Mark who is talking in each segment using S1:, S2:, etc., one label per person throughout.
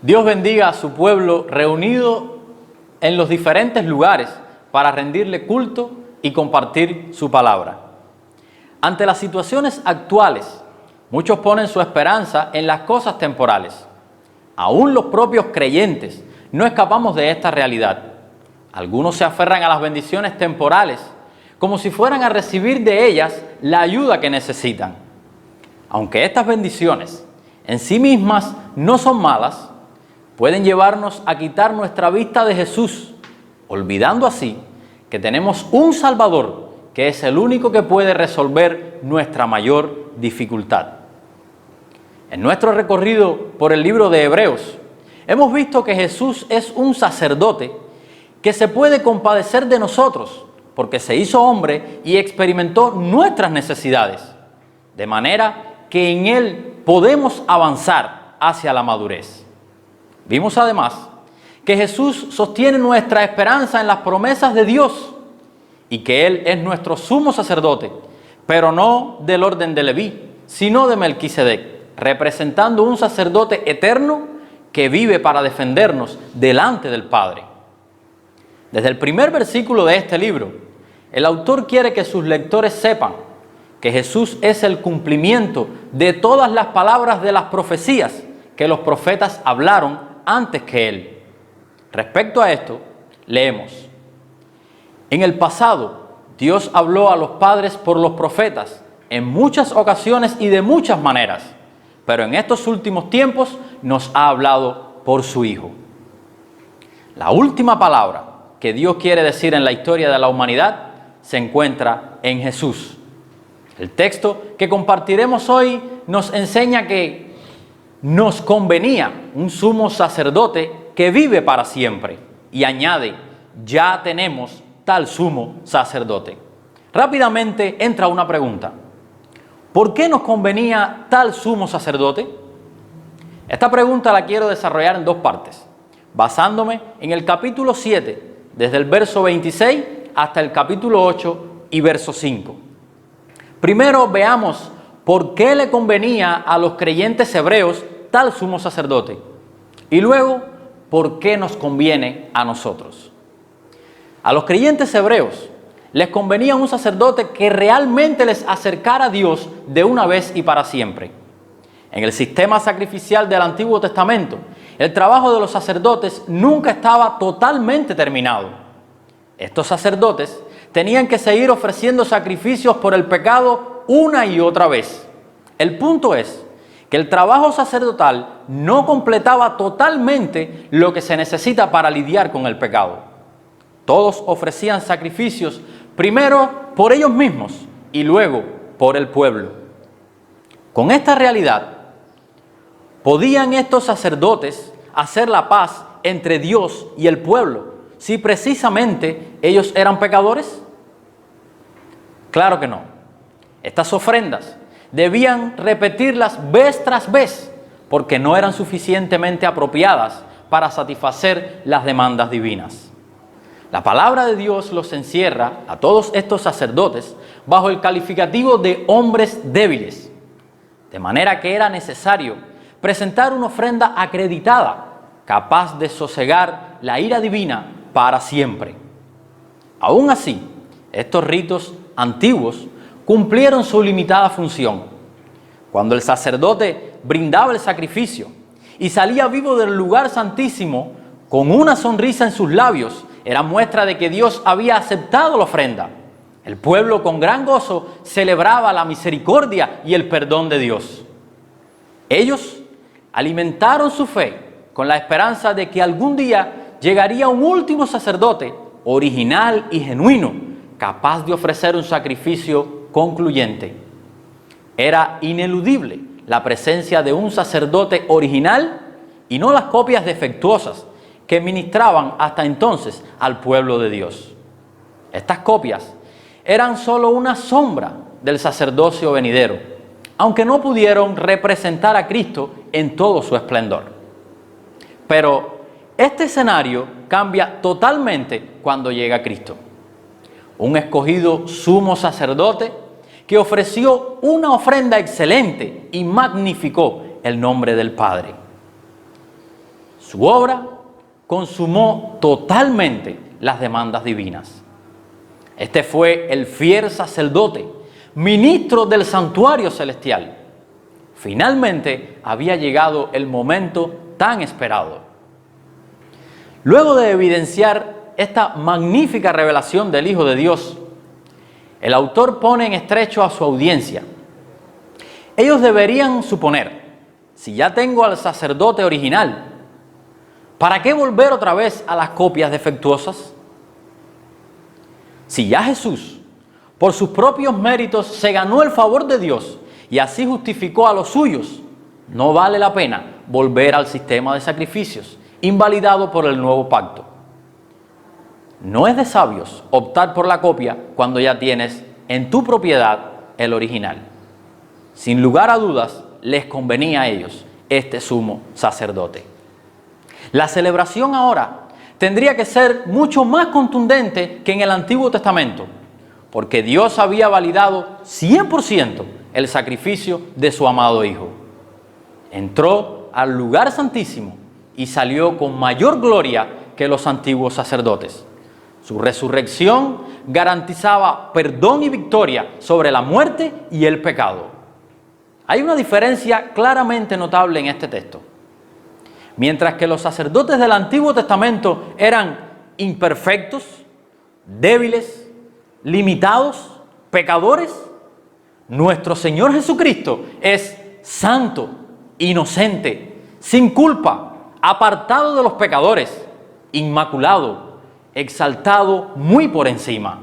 S1: Dios bendiga a su pueblo reunido en los diferentes lugares para rendirle culto y compartir su palabra. Ante las situaciones actuales, muchos ponen su esperanza en las cosas temporales. Aún los propios creyentes no escapamos de esta realidad. Algunos se aferran a las bendiciones temporales como si fueran a recibir de ellas la ayuda que necesitan. Aunque estas bendiciones en sí mismas no son malas, pueden llevarnos a quitar nuestra vista de Jesús, olvidando así que tenemos un Salvador que es el único que puede resolver nuestra mayor dificultad. En nuestro recorrido por el libro de Hebreos, hemos visto que Jesús es un sacerdote que se puede compadecer de nosotros porque se hizo hombre y experimentó nuestras necesidades, de manera que en Él podemos avanzar hacia la madurez. Vimos además que Jesús sostiene nuestra esperanza en las promesas de Dios y que Él es nuestro sumo sacerdote, pero no del orden de Leví, sino de Melquisedec, representando un sacerdote eterno que vive para defendernos delante del Padre. Desde el primer versículo de este libro, el autor quiere que sus lectores sepan que Jesús es el cumplimiento de todas las palabras de las profecías que los profetas hablaron antes que Él. Respecto a esto, leemos: en el pasado, Dios habló a los padres por los profetas en muchas ocasiones y de muchas maneras, pero en estos últimos tiempos nos ha hablado por su Hijo. La última palabra que Dios quiere decir en la historia de la humanidad se encuentra en Jesús. El texto que compartiremos hoy nos enseña que nos convenía un sumo sacerdote que vive para siempre, y añade: ya tenemos tal sumo sacerdote. Rápidamente entra una pregunta: ¿por qué nos convenía tal sumo sacerdote? Esta pregunta la quiero desarrollar en dos partes, basándome en el capítulo 7, desde el verso 26 hasta el capítulo 8 y verso 5. Primero veamos por qué le convenía a los creyentes hebreos tal sumo sacerdote, y luego por qué nos conviene a nosotros. A los creyentes hebreos les convenía un sacerdote que realmente les acercara a Dios de una vez y para siempre. En el sistema sacrificial del Antiguo Testamento, el trabajo de los sacerdotes nunca estaba totalmente terminado. Estos sacerdotes tenían que seguir ofreciendo sacrificios por el pecado una y otra vez. El punto es que el trabajo sacerdotal no completaba totalmente lo que se necesita para lidiar con el pecado. Todos ofrecían sacrificios primero por ellos mismos y luego por el pueblo. Con esta realidad, ¿podían estos sacerdotes hacer la paz entre Dios y el pueblo si precisamente ellos eran pecadores? Claro que no. Estas ofrendas debían repetirlas vez tras vez porque no eran suficientemente apropiadas para satisfacer las demandas divinas. La palabra de Dios los encierra a todos estos sacerdotes bajo el calificativo de hombres débiles, de manera que era necesario presentar una ofrenda acreditada, capaz de sosegar la ira divina para siempre. Aún así, estos ritos antiguos cumplieron su limitada función. Cuando el sacerdote brindaba el sacrificio y salía vivo del lugar santísimo con una sonrisa en sus labios, era muestra de que Dios había aceptado la ofrenda. El pueblo con gran gozo celebraba la misericordia y el perdón de Dios. Ellos alimentaron su fe con la esperanza de que algún día llegaría un último sacerdote original y genuino, capaz de ofrecer un sacrificio concluyente. Era ineludible la presencia de un sacerdote original y no las copias defectuosas que ministraban hasta entonces al pueblo de Dios. Estas copias eran solo una sombra del sacerdocio venidero, aunque no pudieron representar a Cristo en todo su esplendor. Pero este escenario cambia totalmente cuando llega Cristo, un escogido sumo sacerdote que ofreció una ofrenda excelente y magnificó el nombre del Padre. Su obra consumó totalmente las demandas divinas. Este fue el fiel sacerdote, ministro del santuario celestial. Finalmente había llegado el momento tan esperado. Luego de evidenciar esta magnífica revelación del Hijo de Dios, el autor pone en estrecho a su audiencia. Ellos deberían suponer, si ya tengo al sacerdote original, ¿para qué volver otra vez a las copias defectuosas? Si ya Jesús, por sus propios méritos, se ganó el favor de Dios y así justificó a los suyos, no vale la pena volver al sistema de sacrificios, invalidado por el nuevo pacto. No es de sabios optar por la copia cuando ya tienes en tu propiedad el original. Sin lugar a dudas, les convenía a ellos este sumo sacerdote. La celebración ahora tendría que ser mucho más contundente que en el Antiguo Testamento, porque Dios había validado 100% el sacrificio de su amado Hijo. Entró al lugar santísimo y salió con mayor gloria que los antiguos sacerdotes. Su resurrección garantizaba perdón y victoria sobre la muerte y el pecado. Hay una diferencia claramente notable en este texto. Mientras que los sacerdotes del Antiguo Testamento eran imperfectos, débiles, limitados, pecadores, nuestro Señor Jesucristo es santo, inocente, sin culpa, apartado de los pecadores, inmaculado, exaltado muy por encima.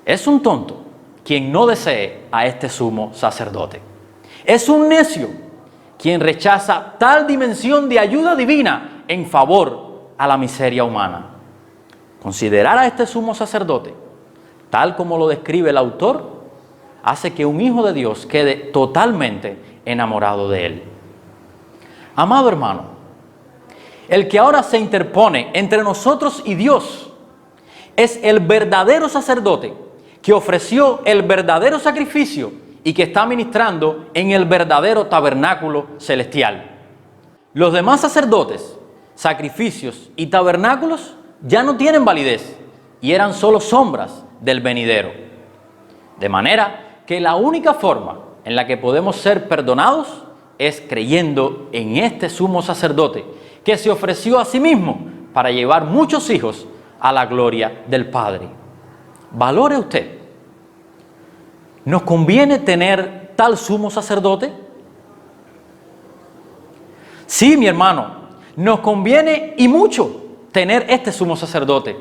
S1: Es un tonto quien no desee a este sumo sacerdote. Es un necio quien rechaza tal dimensión de ayuda divina en favor a la miseria humana. Considerar a este sumo sacerdote, tal como lo describe el autor, hace que un hijo de Dios quede totalmente enamorado de él. Amado hermano, el que ahora se interpone entre nosotros y Dios es el verdadero sacerdote que ofreció el verdadero sacrificio y que está ministrando en el verdadero tabernáculo celestial. Los demás sacerdotes, sacrificios y tabernáculos ya no tienen validez y eran solo sombras del venidero. De manera que la única forma en la que podemos ser perdonados es creyendo en este sumo sacerdote que se ofreció a sí mismo para llevar muchos hijos a la gloria del Padre. Valore usted. ¿Nos conviene tener tal sumo sacerdote? Sí, mi hermano, nos conviene y mucho tener este sumo sacerdote.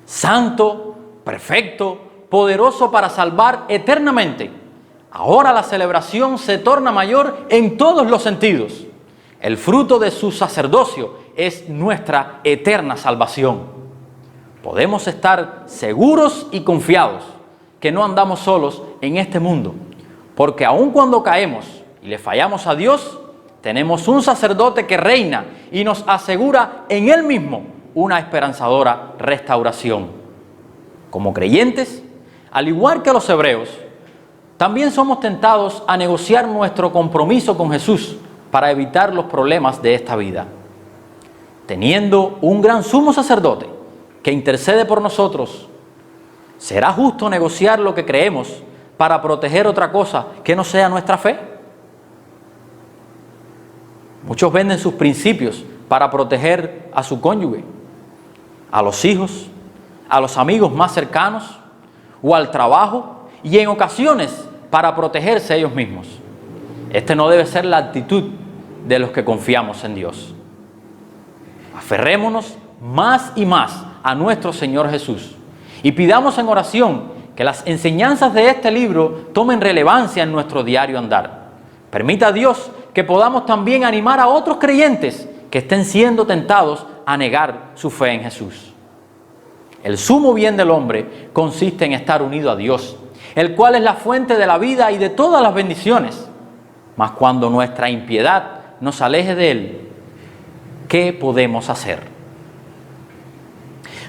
S1: Santo, perfecto, poderoso para salvar eternamente. Ahora la celebración se torna mayor en todos los sentidos. El fruto de su sacerdocio es nuestra eterna salvación. Podemos estar seguros y confiados que no andamos solos en este mundo, porque aun cuando caemos y le fallamos a Dios, tenemos un sacerdote que reina y nos asegura en Él mismo una esperanzadora restauración. Como creyentes, al igual que los hebreos, también somos tentados a negociar nuestro compromiso con Jesús para evitar los problemas de esta vida. Teniendo un gran sumo sacerdote que intercede por nosotros, ¿será justo negociar lo que creemos para proteger otra cosa que no sea nuestra fe? Muchos venden sus principios para proteger a su cónyuge, a los hijos, a los amigos más cercanos o al trabajo y en ocasiones para protegerse ellos mismos. Este no debe ser la actitud de los que confiamos en Dios. Aferrémonos más y más a nuestro Señor Jesús y pidamos en oración que las enseñanzas de este libro tomen relevancia en nuestro diario andar. Permita a Dios que podamos también animar a otros creyentes que estén siendo tentados a negar su fe en Jesús. El sumo bien del hombre consiste en estar unido a Dios, el cual es la fuente de la vida y de todas las bendiciones. Mas cuando nuestra impiedad nos aleje de Él, ¿qué podemos hacer?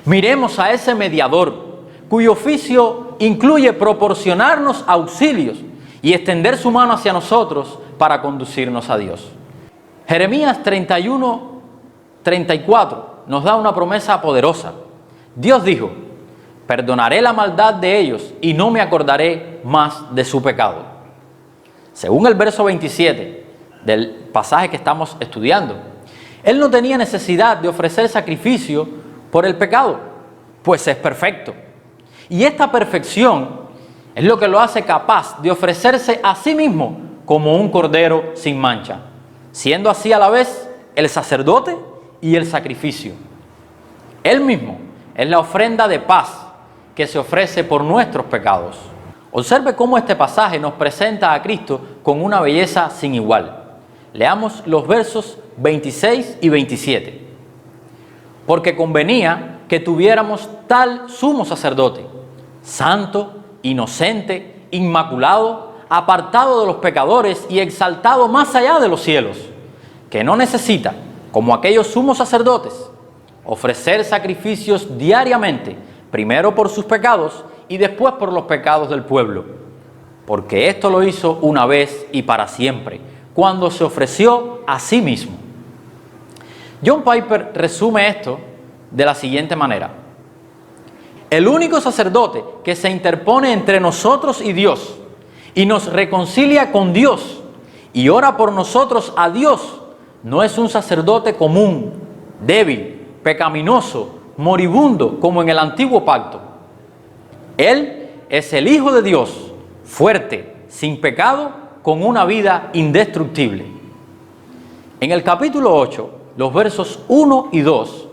S1: Miremos a ese mediador, cuyo oficio incluye proporcionarnos auxilios y extender su mano hacia nosotros para conducirnos a Dios. Jeremías 31:34 nos da una promesa poderosa. Dios dijo: perdonaré la maldad de ellos y no me acordaré más de su pecado. Según el verso 27 del pasaje que estamos estudiando, Él no tenía necesidad de ofrecer sacrificio por el pecado, pues es perfecto. Y esta perfección es lo que lo hace capaz de ofrecerse a sí mismo como un cordero sin mancha, siendo así a la vez el sacerdote y el sacrificio. Él mismo es la ofrenda de paz que se ofrece por nuestros pecados. Observe cómo este pasaje nos presenta a Cristo con una belleza sin igual. Leamos los versos 26 y 27. Porque convenía que tuviéramos tal sumo sacerdote, santo, inocente, inmaculado, apartado de los pecadores y exaltado más allá de los cielos, que no necesita, como aquellos sumos sacerdotes, ofrecer sacrificios diariamente, primero por sus pecados y después por los pecados del pueblo, porque esto lo hizo una vez y para siempre, cuando se ofreció a sí mismo. John Piper resume esto de la siguiente manera: el único sacerdote que se interpone entre nosotros y Dios y nos reconcilia con Dios y ora por nosotros a Dios no es un sacerdote común, débil, pecaminoso, moribundo como en el antiguo pacto. Él es el Hijo de Dios, fuerte, sin pecado, con una vida indestructible. En el capítulo 8, los versos 1 y 2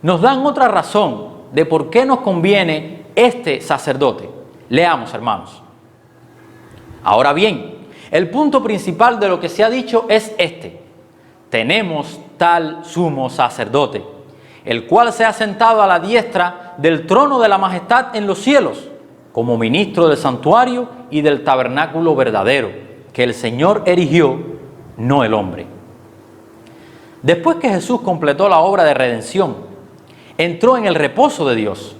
S1: nos dan otra razón de por qué nos conviene este sacerdote. Leamos, hermanos. Ahora bien, el punto principal de lo que se ha dicho es este: tenemos tal sumo sacerdote, el cual se ha sentado a la diestra del trono de la majestad en los cielos, como ministro del santuario y del tabernáculo verdadero, que el Señor erigió, no el hombre. Después que Jesús completó la obra de redención, entró en el reposo de Dios.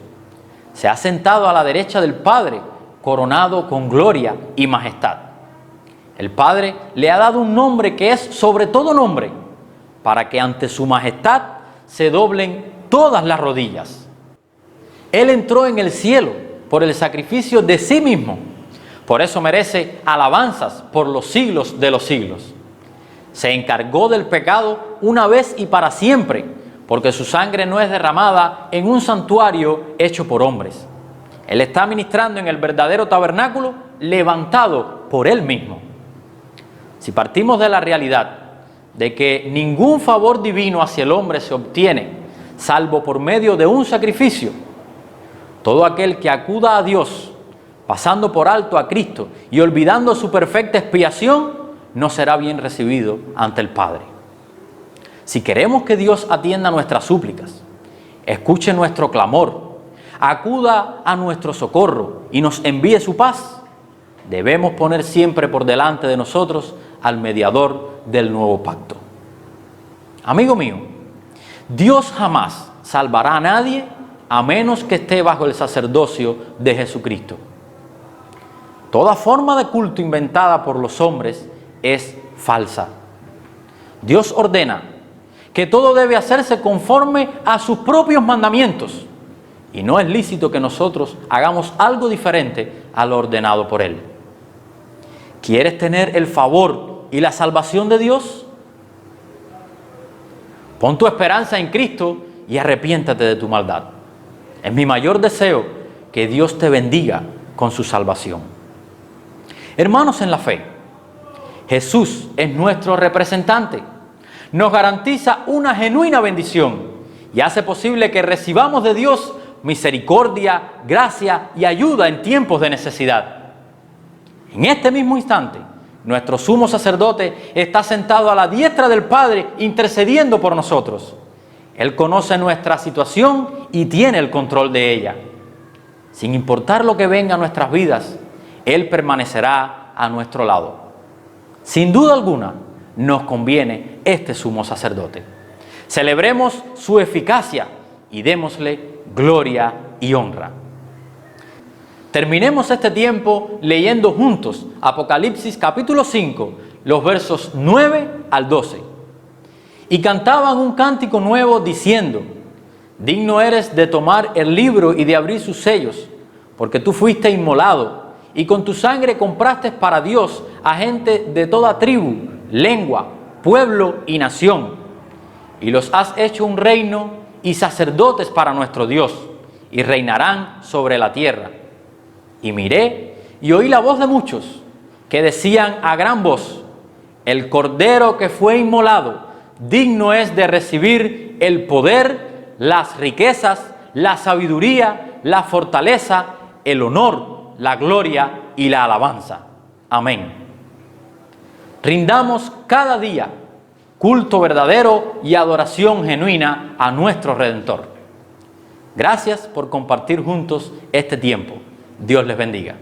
S1: Se ha sentado a la derecha del Padre, coronado con gloria y majestad. El Padre le ha dado un nombre que es sobre todo nombre, para que ante su majestad se doblen todas las rodillas. Él entró en el cielo por el sacrificio de sí mismo. Por eso merece alabanzas por los siglos de los siglos. Se encargó del pecado una vez y para siempre, porque su sangre no es derramada en un santuario hecho por hombres. Él está ministrando en el verdadero tabernáculo levantado por Él mismo. Si partimos de la realidad de que ningún favor divino hacia el hombre se obtiene salvo por medio de un sacrificio, todo aquel que acuda a Dios pasando por alto a Cristo y olvidando su perfecta expiación no será bien recibido ante el Padre. Si queremos que Dios atienda nuestras súplicas, escuche nuestro clamor, acuda a nuestro socorro y nos envíe su paz, debemos poner siempre por delante de nosotros al mediador del nuevo pacto. Amigo mío, Dios jamás salvará a nadie a menos que esté bajo el sacerdocio de Jesucristo. Toda forma de culto inventada por los hombres es falsa. Dios ordena que todo debe hacerse conforme a sus propios mandamientos y no es lícito que nosotros hagamos algo diferente a lo ordenado por Él. ¿Quieres tener el favor y la salvación de Dios? Pon tu esperanza en Cristo y arrepiéntate de tu maldad. Es mi mayor deseo que Dios te bendiga con su salvación. Hermanos en la fe, Jesús es nuestro representante. Nos garantiza una genuina bendición y hace posible que recibamos de Dios misericordia, gracia y ayuda en tiempos de necesidad. En este mismo instante, nuestro sumo sacerdote está sentado a la diestra del Padre intercediendo por nosotros. Él conoce nuestra situación y tiene el control de ella. Sin importar lo que venga a nuestras vidas, Él permanecerá a nuestro lado. Sin duda alguna, nos conviene este sumo sacerdote. Celebremos su eficacia y démosle gloria y honra. Terminemos este tiempo leyendo juntos Apocalipsis capítulo 5, los versos 9 al 12. y cantaban un cántico nuevo diciendo: digno eres de tomar el libro y de abrir sus sellos, porque tú fuiste inmolado, y con tu sangre compraste para Dios a gente de toda tribu, lengua, pueblo y nación, y los has hecho un reino y sacerdotes para nuestro Dios, y reinarán sobre la tierra. Y miré y oí la voz de muchos que decían a gran voz: el Cordero que fue inmolado, digno es de recibir el poder, las riquezas, la sabiduría, la fortaleza, el honor, la gloria y la alabanza. Amén. Rindamos cada día culto verdadero y adoración genuina a nuestro Redentor. Gracias por compartir juntos este tiempo. Dios les bendiga.